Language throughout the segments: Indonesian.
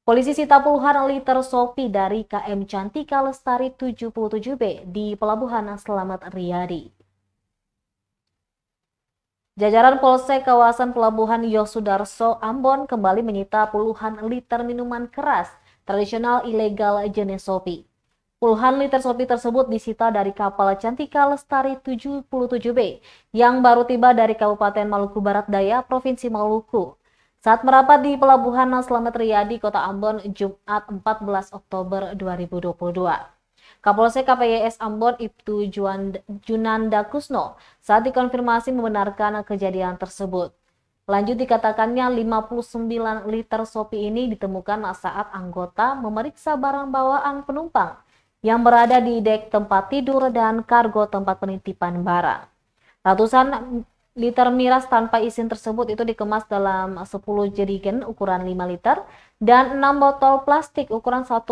Polisi sita puluhan liter Sopi dari KM Cantika Lestari 77B di Pelabuhan Selamat Riyadi. Jajaran Polsek kawasan Pelabuhan Yosudarso Ambon kembali menyita puluhan liter minuman keras tradisional ilegal jenis Sopi. Puluhan liter Sopi tersebut disita dari kapal Cantika Lestari 77B yang baru tiba dari Kabupaten Maluku Barat Daya, Provinsi Maluku. Saat merapat di Pelabuhan Selamat Riyadi, Kota Ambon, Jumat 14 Oktober 2022. Kapolsek KPYS Ambon Ibtu Junanda Kusno saat dikonfirmasi membenarkan kejadian tersebut. Lanjut dikatakannya 59 liter Sopi ini ditemukan saat anggota memeriksa barang bawaan penumpang yang berada di dek tempat tidur dan kargo tempat penitipan barang. Ratusan liter miras tanpa izin tersebut itu dikemas dalam 10 jerigen ukuran 5 liter dan 6 botol plastik ukuran 1,5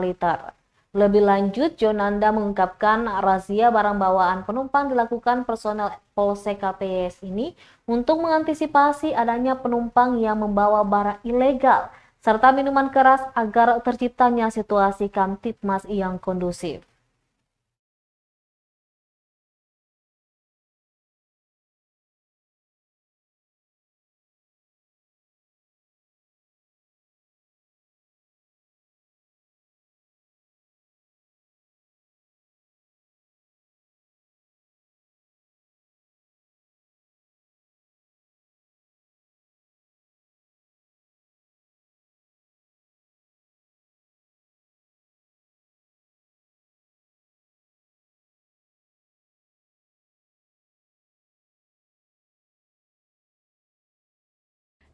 liter. Lebih lanjut, Jonanda mengungkapkan razia barang bawaan penumpang dilakukan personel Polsek KPYS ini untuk mengantisipasi adanya penumpang yang membawa barang ilegal serta minuman keras agar terciptanya situasi Kamtibmas yang kondusif.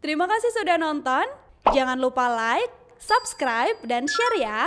Terima kasih sudah nonton. Jangan lupa like, subscribe, dan share ya.